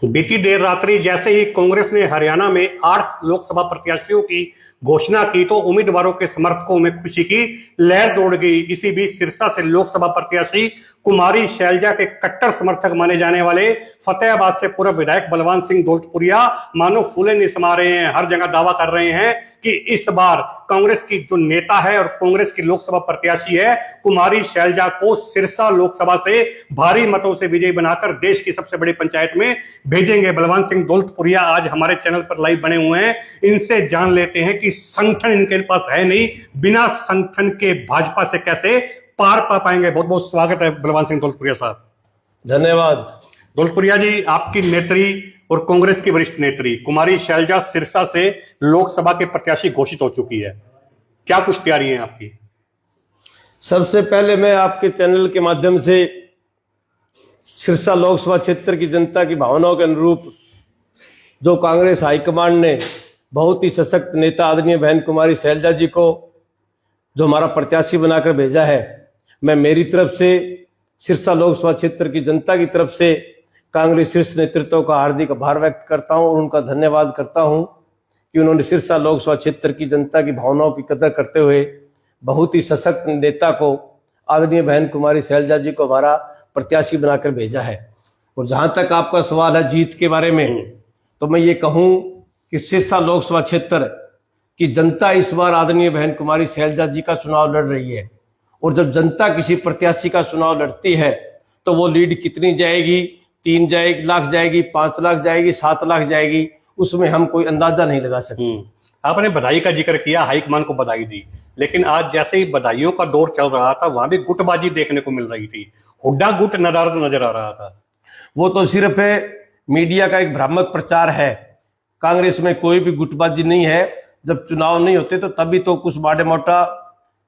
बीती देर रात्रि जैसे ही कांग्रेस ने हरियाणा में 8 लोकसभा प्रत्याशियों की घोषणा की तो उम्मीदवारों के समर्थकों में खुशी की लहर दौड़ गई। इसी बीच सिरसा से लोकसभा प्रत्याशी कुमारी शैलजा के कट्टर समर्थक माने जाने वाले फतेहाबाद से पूर्व विधायक बलवान सिंह दौलतपुरिया मानो फूले नहीं समा रहे हैं। हर जगह दावा कर रहे हैं कि इस बार कांग्रेस की जो नेता है और कांग्रेस की लोकसभा प्रत्याशी है कुमारी शैलजा को सिरसा लोकसभा से भारी मतों से विजयी बनाकर देश की सबसे बड़ी पंचायत में भेजेंगे। बलवान सिंह दौलतपुरिया आज हमारे चैनल पर लाइव बने हुए हैं। इनसे जान लेते हैं कि संगठन इनके पास है नहीं, बिना संगठन के भाजपा से कैसे पार पा पाएंगे। बहुत बहुत स्वागत है बलवान सिंह दौलतपुरिया साहब। धन्यवाद। दौलतपुरिया जी, आपकी नेत्री और कांग्रेस की वरिष्ठ नेत्री कुमारी शैलजा सिरसा से लोकसभा के प्रत्याशी घोषित हो चुकी है, क्या कुछ तैयारी है आपकी? सबसे पहले मैं आपके चैनल के माध्यम से सिरसा लोकसभा क्षेत्र की जनता की भावनाओं के अनुरूप जो कांग्रेस हाईकमांड ने बहुत ही सशक्त नेता आदरणीय बहन कुमारी शैलजा जी को जो हमारा प्रत्याशी बनाकर भेजा है, मैं मेरी तरफ से सिरसा लोकसभा क्षेत्र की जनता की तरफ से कांग्रेस शीर्ष नेतृत्व का हार्दिक आभार व्यक्त करता हूं और उनका धन्यवाद करता हूं कि उन्होंने सिरसा लोकसभा क्षेत्र की जनता की भावनाओं की कदर करते हुए बहुत ही सशक्त नेता को आदरणीय बहन कुमारी शैलजा जी को हमारा प्रत्याशी बनाकर भेजा है। और जहां तक आपका सवाल है जीत के बारे में, तो मैं ये कहूं कि सिरसा लोकसभा क्षेत्र की जनता इस बार आदरणीय बहन कुमारी शैलजा जी का चुनाव लड़ रही है। और जब जनता किसी प्रत्याशी का चुनाव लड़ती है तो वो लीड कितनी जाएगी, 3 लाख जाएगी, 5 लाख जाएगी, 7 लाख जाएगी, उसमें हम कोई अंदाजा नहीं लगा सकते। आपने बधाई का जिक्र किया, हाईकमान को बधाई दी, लेकिन आज जैसे ही बधाइयों का दौर चल रहा था वहां भी गुटबाजी देखने को मिल रही थी, हुड्डा गुट नजर आ रहा था। वो तो सिर्फ मीडिया का एक भ्रामक प्रचार है। कांग्रेस में कोई भी गुटबाजी नहीं है। जब चुनाव नहीं होते तो तभी तो कुछ माड़े मोटा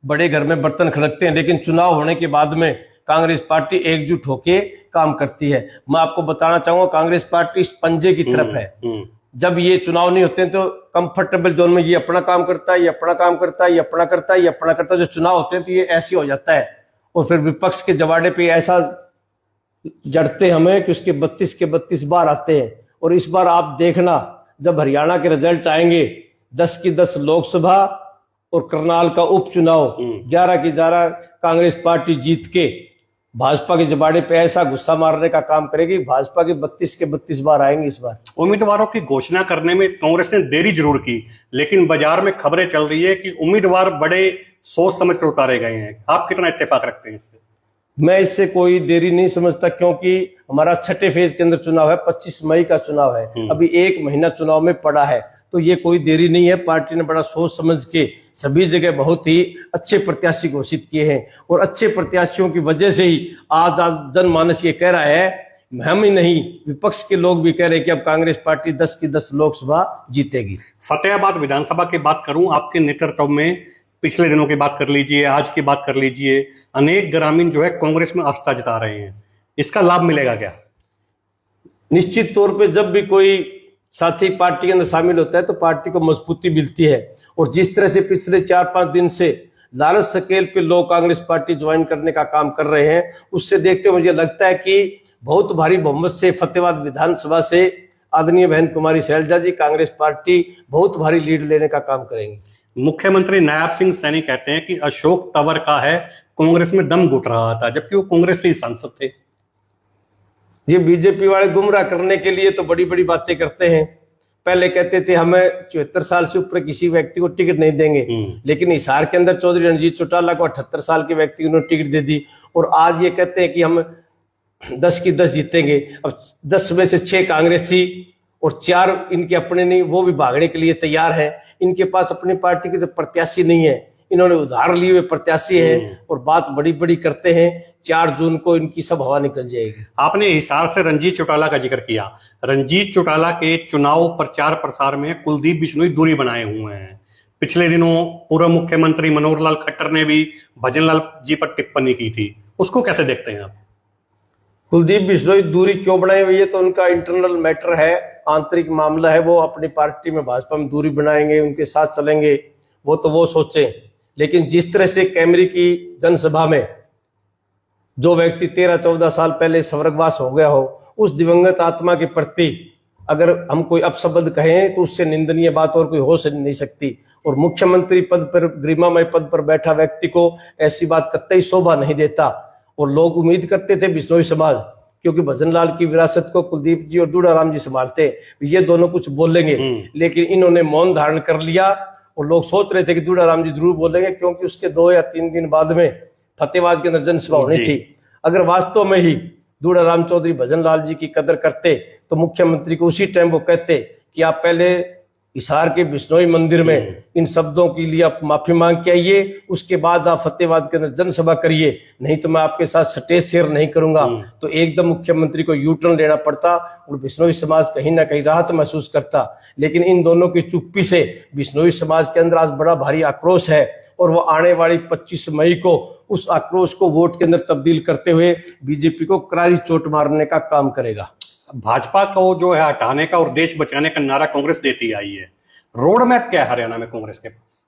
बड़े घर में बर्तन खड़कते हैं, लेकिन चुनाव होने के बाद में कांग्रेस पार्टी एकजुट होके काम करती है। मैं आपको बताना चाहूंगा कांग्रेस पार्टी इस पंजे की तरफ है। जब ये चुनाव नहीं होते हैं तो कंफर्टेबल जोन में ये अपना काम करता है, ये अपना काम करता है, ये अपना करता है, ये अपना करता है। जो चुनाव होते हैं तो ये ऐसे हो जाता है और फिर विपक्ष के जवाड़े पे ऐसा जड़ते हमें कि उसके 32 के 32 बार आते हैं। और इस बार आप देखना जब हरियाणा के रिजल्ट आएंगे, 10 की 10 लोकसभा और करनाल का उपचुनाव 11 की 11 कांग्रेस पार्टी जीत के भाजपा के जबाड़े पे ऐसा गुस्सा मारने का काम करेगी। भाजपा के 32 के 32 बार आएंगे इस बार। उम्मीदवारों की घोषणा करने में कांग्रेस ने देरी जरूर की, लेकिन बाजार में खबरें चल रही है कि उम्मीदवार बड़े सोच समझ कर उतारे गए हैं। आप कितना इत्तेफाक रखते हैं इससे? मैं इससे कोई देरी नहीं समझता, क्योंकि हमारा छठे फेज के अंदर चुनाव है, 25 मई का चुनाव है, अभी 1 महीना चुनाव में पड़ा है, तो ये कोई देरी नहीं है। पार्टी ने बड़ा सोच समझ के सभी जगह बहुत ही अच्छे प्रत्याशी घोषित किए हैं और अच्छे प्रत्याशियों की वजह से ही आज जनमानस ये कह रहा है, हम ही नहीं विपक्ष के लोग भी कह रहे हैं कि अब कांग्रेस पार्टी 10 की 10 लोकसभा जीतेगी। फतेहाबाद विधानसभा की बात करूं, आपके नेतृत्व में पिछले दिनों की बात कर लीजिए, आज की बात कर लीजिए, अनेक ग्रामीण जो है कांग्रेस में आस्था जता रहे हैं, इसका लाभ मिलेगा क्या? निश्चित तौर पे जब भी कोई साथी पार्टी के अंदर शामिल होता है तो पार्टी को मजबूती मिलती है। और जिस तरह से पिछले 4-5 दिन से लार्ज स्केल पे लोग कांग्रेस पार्टी ज्वाइन करने का काम कर रहे हैं, उससे देखते हुए मुझे लगता है कि बहुत भारी बहुमत से फतेहाबाद विधानसभा से आदरणीय बहन कुमारी शैलजा जी कांग्रेस पार्टी बहुत भारी लीड लेने का काम करेंगे। मुख्यमंत्री नायब सिंह सैनी कहते हैं कि अशोक तंवर का है कांग्रेस में दम घुट रहा था, जबकि वो कांग्रेस से ही सांसद थे। ये बीजेपी वाले गुमराह करने के लिए तो बड़ी बड़ी बातें करते हैं। पहले कहते थे हमें 74 साल से ऊपर किसी व्यक्ति को टिकट नहीं देंगे, लेकिन हिसार के अंदर चौधरी रणजीत चौटाला को 78 साल के व्यक्ति को टिकट दे दी। और आज ये कहते हैं कि हम 10 की 10 जीतेंगे। अब 10 में से 6 कांग्रेसी और 4 इनके अपने नहीं, वो भी भागने के लिए तैयार है। इनके पास अपनी पार्टी के तो प्रत्याशी नहीं है, इन्होंने उधार लिए हुए प्रत्याशी हैं और बात बड़ी बड़ी करते हैं। 4 जून को इनकी सब हवा निकल जाएगी। आपने हिसार से रणजीत चौटाला का जिक्र किया। रणजीत चौटाला के चुनाव प्रचार प्रसार में कुलदीप बिश्नोई दूरी बनाए हुए हैं। पिछले दिनों पूर्व मुख्यमंत्री मनोहर लाल खट्टर ने भी भजन लाल जी पर टिप्पणी की थी, उसको कैसे देखते हैं आप? कुलदीप बिश्नोई दूरी क्यों बनाई हुई है तो उनका इंटरनल मैटर है, आंतरिक मामला है। वो अपनी पार्टी में भाजपा में दूरी बनाएंगे, उनके साथ चलेंगे, वो तो वो सोचें। लेकिन जिस तरह से कैमरी की जनसभा में जो व्यक्ति 13-14 साल पहले स्वर्गवास हो गया हो उस दिवंगत आत्मा के प्रति अगर हम कोई अपशब्द कहें तो उससे निंदनीय बात और कोई हो नहीं सकती। और मुख्यमंत्री पद पर, गरिमामय पद पर बैठा व्यक्ति को ऐसी बात कतई शोभा नहीं देता। और लोग उम्मीद करते थे बिश्नोई समाज, क्योंकि भजनलाल की विरासत को कुलदीप जी और दूढ़ाराम जी संभालते, ये दोनों कुछ बोलेंगे, लेकिन इन्होंने मौन धारण कर लिया। और लोग सोच रहे थे कि दूढ़ाराम जी जरूर बोलेंगे, क्योंकि उसके 2 या 3 दिन बाद में फतेहाबाद के अंदर जनसभा होनी थी। अगर वास्तव में ही दूढ़ाराम चौधरी भजनलाल जी की कदर करते तो मुख्यमंत्री को उसी टाइम वो कहते कि आप पहले हिसार के बिश्नोई मंदिर में इन शब्दों के लिए आप माफी मांग के आइए, उसके बाद आप फतेहाबाद के अंदर जनसभा करिए, नहीं तो मैं आपके साथ स्टेज शेयर नहीं करूंगा। तो एकदम मुख्यमंत्री को यू टर्न लेना पड़ता और बिश्नोई समाज कहीं ना कहीं राहत महसूस करता। लेकिन इन दोनों की चुप्पी से बिश्नोई समाज के अंदर आज बड़ा भारी आक्रोश है, और वो आने वाली 25 मई को उस आक्रोश को वोट के अंदर तब्दील करते हुए बीजेपी को करारी चोट मारने का काम करेगा। भाजपा को जो है हटाने का और देश बचाने का नारा कांग्रेस देती आई है। रोड मैप क्या है हरियाणा में कांग्रेस के पास?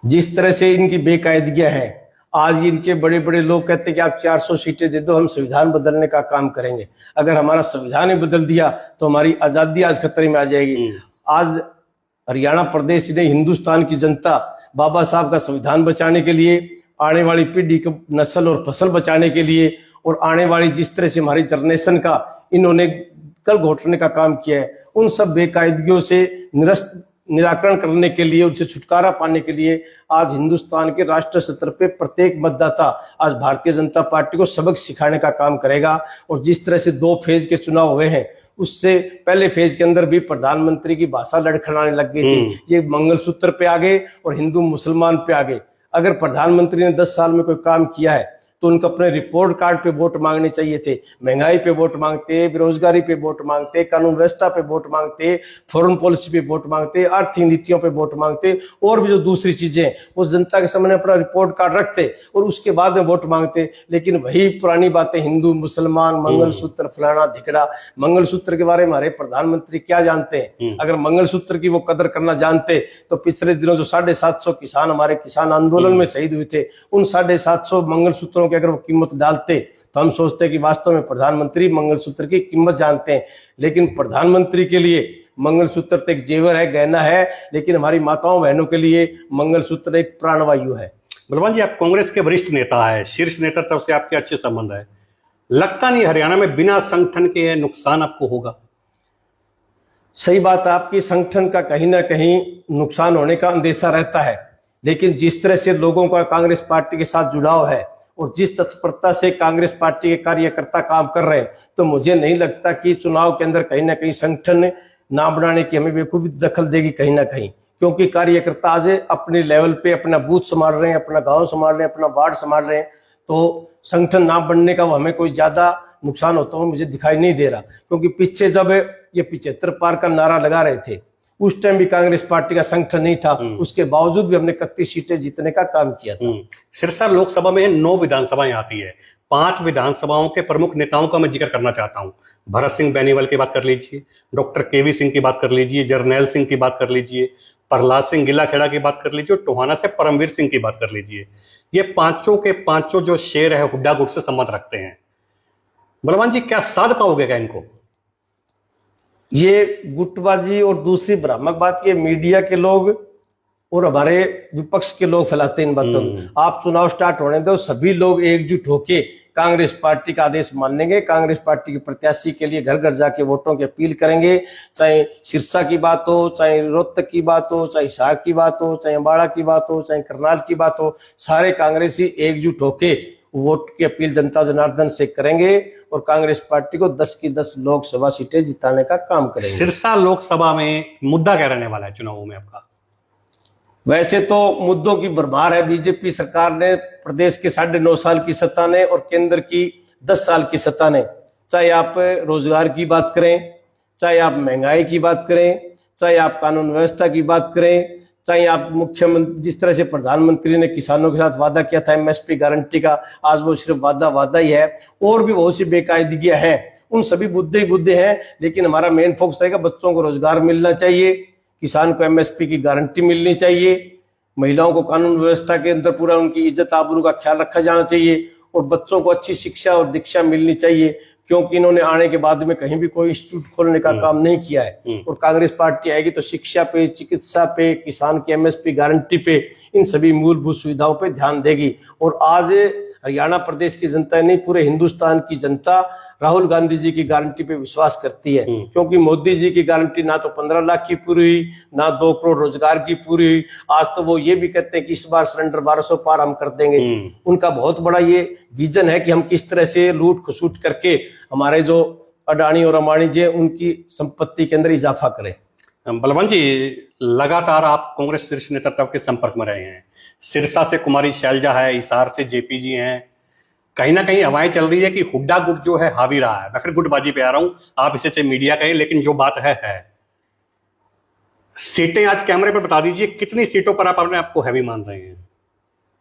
जिस तरह से इनकी बेकायदगियां हैं, आज इनके बड़े बड़े लोग कहते हैं कि आप 400 सीटें दे दो, हम संविधान बदलने का काम करेंगे। अगर हमारा संविधान ही बदल दिया तो हमारी आजादी आज खतरे में आ जाएगी। आज हरियाणा प्रदेश ने, हिंदुस्तान की जनता बाबा साहब का संविधान बचाने के लिए, आने वाली पीढ़ी की नस्ल और फसल बचाने के लिए, और आने वाली जिस तरह से हमारी जनरेशन का इन्होंने कल घोटने का काम किया है, उन सब बेकायदगियों से निराकरण करने के लिए, उनसे छुटकारा पाने के लिए आज हिंदुस्तान के राष्ट्रीय स्तर पे प्रत्येक मतदाता आज भारतीय जनता पार्टी को सबक सिखाने का काम करेगा। और जिस तरह से 2 फेज के चुनाव हुए हैं, उससे पहले फेज के अंदर भी प्रधानमंत्री की भाषा लड़खड़ाने लग गई थी। ये मंगलसूत्र पे आ गए और हिंदू मुसलमान पे आ गए। अगर प्रधानमंत्री ने 10 साल में कोई काम किया है तो उनको अपने रिपोर्ट कार्ड पे वोट मांगने चाहिए थे। महंगाई पे वोट मांगते, बेरोजगारी पे वोट मांगते, कानून व्यवस्था पे वोट मांगते, फॉरेन पॉलिसी पे वोट मांगते, आर्थिक नीतियों पे वोट मांगते, और भी जो दूसरी चीजें वो जनता के सामने अपना रिपोर्ट कार्ड रखते और उसके बाद में वोट मांगते। लेकिन वही पुरानी बातें, हिंदू मुसलमान, मंगलसूत्र, फलाना धिकड़ा। मंगलसूत्र के बारे में हमारे प्रधानमंत्री क्या जानते हैं? अगर मंगलसूत्र की वो कदर करना जानते तो पिछले दिनों जो 750 किसान हमारे किसान आंदोलन में शहीद हुए थे, उन 750 मंगलसूत्रों कि अगर वो कीमत डालते तो हम सोचते कि वास्तव में प्रधानमंत्री मंगलसूत्र की कीमत जानते हैं। लेकिन प्रधानमंत्री के लिए मंगलसूत्र तो एक जेवर है, गहना है, लेकिन हमारी माताओं बहनों के लिए मंगलसूत्र एक प्राणवायु है। बलवान जी, आप कांग्रेस के वरिष्ठ नेता है, शीर्ष नेतृत्व से आपके अच्छे संबंध है, लगता नहीं हरियाणा में बिना संगठन के नुकसान आपको होगा? सही बात, आपकी संगठन का कहीं ना कहीं नुकसान होने का अंदेशा रहता है, लेकिन जिस तरह से लोगों का कांग्रेस पार्टी के साथ जुड़ाव है और जिस तत्परता से कांग्रेस पार्टी के कार्यकर्ता काम कर रहे हैं, तो मुझे नहीं लगता कि चुनाव के अंदर कहीं ना कहीं संगठन ना बनाने की हमें बेखूबी दखल देगी कहीं ना कहीं। क्योंकि कार्यकर्ता आज अपने लेवल पे अपना बूथ संभाल रहे हैं, अपना गांव संभाल रहे हैं, अपना वार्ड संभाल रहे हैं, तो संगठन ना बनने का हमें कोई ज्यादा नुकसान होता हुआ मुझे दिखाई नहीं दे रहा। क्योंकि पीछे जब ये 75 पार का नारा लगा रहे थे, उस टाइम भी कांग्रेस पार्टी का संगठन नहीं था, उसके बावजूद भी हमने 31 सीटें जीतने का काम किया था। सिरसा लोकसभा में 9 विधानसभाएं आती है। 5 विधानसभाओं के प्रमुख नेताओं का मैं जिक्र करना चाहता हूं। भरत सिंह बेनीवाल की बात कर लीजिए, डॉक्टर केवी सिंह की बात कर लीजिए, जरनैल सिंह की बात कर लीजिए, प्रहलाद सिंह गिलाखेड़ा की बात कर लीजिए, और टोहाना से परमवीर सिंह की बात कर लीजिए। ये पांचों के पांचों जो शेर है हुड्डा गुट से संबंध रखते हैं। बलवान जी, क्या साध पाओगे क्या इनको? ये गुटबाजी और दूसरी भ्रामक बात ये मीडिया के लोग और हमारे विपक्ष के लोग फैलाते हैं इन बातों को। आप चुनाव स्टार्ट होने दो, सभी लोग एकजुट होके कांग्रेस पार्टी का आदेश मानेंगे, कांग्रेस पार्टी के प्रत्याशी के लिए घर घर जाके वोटों की अपील करेंगे। चाहे सिरसा की बात हो, चाहे रोहतक की बात हो, चाहे हिसार की बात हो, चाहे अम्बाड़ा की बात हो, चाहे करनाल की बात हो, सारे कांग्रेसी एकजुट होके वोट की अपील जनता जनार्दन से करेंगे और कांग्रेस पार्टी को 10 की 10 लोकसभा सीटें जिताने का काम करेंगे। सिरसा लोकसभा में मुद्दा क्या रहने वाला है चुनावों में आपका? वैसे तो मुद्दों की भरमार है। बीजेपी सरकार ने प्रदेश के 9.5 साल की सत्ता ने और केंद्र की 10 साल की सत्ता ने, चाहे आप रोजगार की बात करें, चाहे आप महंगाई की बात करें, चाहे आप कानून व्यवस्था की बात करें, चाहे आप मुख्यमंत्री जिस तरह से प्रधानमंत्री ने किसानों के साथ वादा किया था एमएसपी गारंटी का, आज वो सिर्फ वादा ही है। और भी बहुत सी बेकायदगियां हैं, उन सभी मुद्दे ही मुद्दे हैं। लेकिन हमारा मेन फोकस रहेगा बच्चों को रोजगार मिलना चाहिए, किसान को एमएसपी की गारंटी मिलनी चाहिए, महिलाओं को कानून व्यवस्था के अंदर पूरा उनकी इज्जत आबरू का ख्याल रखा जाना चाहिए और बच्चों को अच्छी शिक्षा और दीक्षा मिलनी चाहिए। क्योंकि इन्होंने आने के बाद में कहीं भी कोई इंस्टीट्यूट खोलने का काम नहीं किया है। और कांग्रेस पार्टी आएगी तो शिक्षा पे, चिकित्सा पे, किसान की एमएसपी गारंटी पे, इन सभी मूलभूत सुविधाओं पे ध्यान देगी। और आज हरियाणा प्रदेश की जनता नहीं, पूरे हिंदुस्तान की जनता राहुल गांधी जी की गारंटी पे विश्वास करती है, क्योंकि मोदी जी की गारंटी ना तो 15 लाख की पूरी हुई, ना 2 करोड़ रोजगार की पूरी हुई। आज तो वो ये भी कहते हैं कि इस बार सिलेंडर 1200 पार हम कर देंगे। उनका बहुत बड़ा ये विजन है कि हम किस तरह से लूट खसूट करके हमारे जो अडानी और अंबानी जी उनकी संपत्ति के अंदर इजाफा करें। बलवंत जी, लगातार आप कांग्रेस शीर्ष नेतृत्व के संपर्क में रहे हैं। सिरसा से कुमारी शैलजा है, हिसार से जेपी जी हैं। कहीं ना कहीं हवाएं चल रही है कि हुड्डा गुट जो है हावी रहा है। मैं फिर गुटबाजी पे आ रहा हूं, आप इसे चाहे मीडिया कहे, लेकिन जो बात है सीटें आज कैमरे पर बता दीजिए, कितनी सीटों पर आप अपने आपको हैवी मान रहे हैं?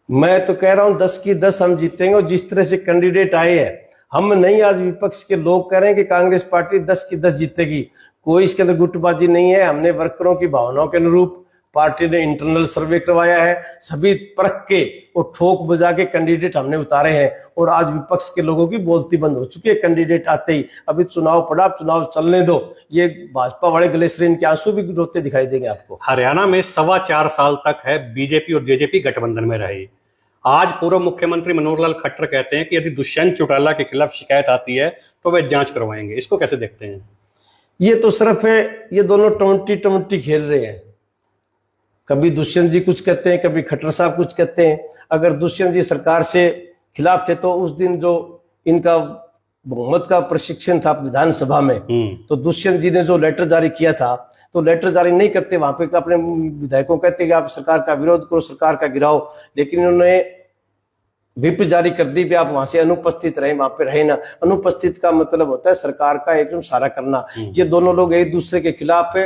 मैं तो कह रहा हूं 10 की 10 हम जीतेंगे। और जिस तरह से कैंडिडेट आए हैं, हम नहीं, आज विपक्ष के लोग कह रहे हैं कि कांग्रेस पार्टी 10 की 10 जीतेगी। कोई इसके अंदर गुटबाजी नहीं है। हमने वर्करों की भावनाओं के अनुरूप पार्टी ने इंटरनल सर्वे करवाया है, सभी परख के और ठोक बजा के कैंडिडेट हमने उतारे हैं। और आज विपक्ष के लोगों की बोलती बंद हो चुकी है कैंडिडेट आते ही। अभी चुनाव पड़ा, अब चुनाव चलने दो। ये भाजपा वाले गलेसरीन के आंसू भी रोते दिखाई देंगे आपको। हरियाणा में 4.25 साल तक है बीजेपी और जेजेपी गठबंधन में रहे। आज पूर्व मुख्यमंत्री मनोहर लाल खट्टर कहते हैं कि यदि दुष्यंत चौटाला के खिलाफ शिकायत आती है तो वे जांच करवाएंगे। इसको कैसे देखते हैं? ये तो सिर्फ है, ये दोनों टमटी खेल रहे हैं। कभी दुष्यंत जी कुछ कहते हैं, कभी खट्टर साहब कुछ कहते हैं। अगर दुष्यंत जी सरकार से खिलाफ थे तो उस दिन जो इनका बहुमत का प्रशिक्षण था विधानसभा में, तो दुष्यंत जी ने जो लेटर जारी किया था, तो लेटर जारी नहीं करते वहां पे अपने विधायकों कहते कि आप सरकार का विरोध करो, सरकार का गिराओ। लेकिन इन्होंने व्हिप जारी कर दी भी आप वहां से अनुपस्थित रहे, वहां पे रहे ना। अनुपस्थित का मतलब होता है सरकार का एकदम सारा करना। ये दोनों लोग एक दूसरे के खिलाफ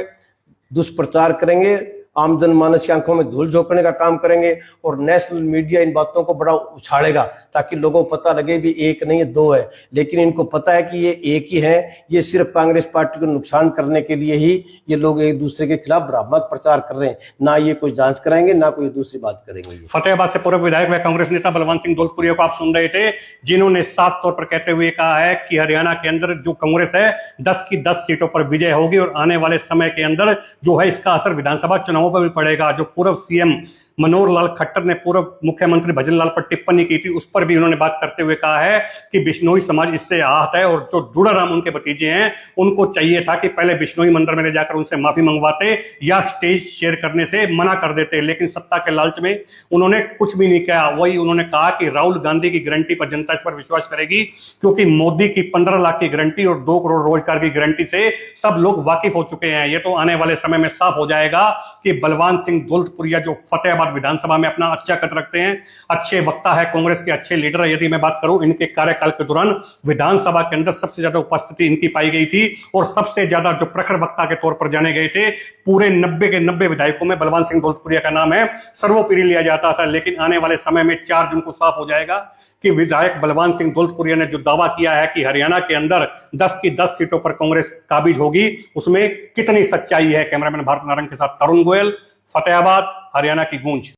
दुष्प्रचार करेंगे, आम जनमानस की आंखों में धूल झोंकने का काम करेंगे। और नेशनल मीडिया इन बातों को बड़ा उछाड़ेगा ताकि लोगों को पता लगे भी एक नहीं है, दो है। लेकिन इनको पता है कि ये एक ही है। ये सिर्फ कांग्रेस पार्टी को नुकसान करने के लिए ही ये लोग एक दूसरे के खिलाफ भ्रामक प्रचार कर रहे हैं। ना ये कोई जांच कराएंगे, ना कोई दूसरी बात करेंगे। फतेहाबाद से पूर्व विधायक व कांग्रेस नेता बलवंत सिंह दौलतपुरिया को आप सुन रहे थे, जिन्होंने साफ तौर पर कहते हुए कहा है कि हरियाणा के अंदर जो कांग्रेस है 10 की 10 सीटों पर विजय होगी और आने वाले समय के अंदर जो है इसका असर विधानसभा चुनावों पर भी पड़ेगा। जो पूर्व सीएम मनोहर लाल खट्टर ने पूर्व मुख्यमंत्री भजन लाल पर टिप्पणी की थी, उस पर भी उन्होंने बात करते हुए कहा है कि बिश्नोई समाज इससे आहत है। और जो दूड़ाराम उनके भतीजे हैं, उनको चाहिए था कि पहले बिश्नोई मंदिर में ले जाकर उनसे माफी मंगवाते या स्टेज शेयर करने से मना कर देते। लेकिन सत्ता के लालच में उन्होंने कुछ भी नहीं किया। वही उन्होंने कहा कि राहुल गांधी की गारंटी पर जनता इस पर विश्वास करेगी, क्योंकि मोदी की 15 लाख की गारंटी और 2 करोड़ रोजगार की गारंटी से सब लोग वाकिफ हो चुके हैं। ये तो आने वाले समय में साफ हो जाएगा कि बलवंत सिंह दौलतपुरिया जो फतेहाबाद विधानसभा में अपना अच्छा कद रखते हैं, अच्छे वक्ता है, कांग्रेस के अच्छे लीडर। यदि मैं बात करूं, इनके कार्यकाल के दौरान विधानसभा के अंदर सबसे ज्यादा उपस्थिति इनकी पाई गई थी और सबसे ज्यादा जो प्रखर वक्ता के तौर पर जाने गए थे, पूरे 90 के 90 विधायकों में बलवंत सिंह दौलतपुरिया का नाम है सर्वोपरि लिया जाता था। लेकिन आने वाले समय में 4 जून को साफ हो जाएगा कि विधायक बलवंत सिंह दौलतपुरिया ने जो दावा किया है कि हरियाणा के अंदर 10 की 10 सीटों पर कांग्रेस काबिज होगी, उसमें कितनी सच्चाई है। कैमरामैन भारत नारंग के साथ तरुण गोयल, फतेहाबाद, हरियाणा की गूंज।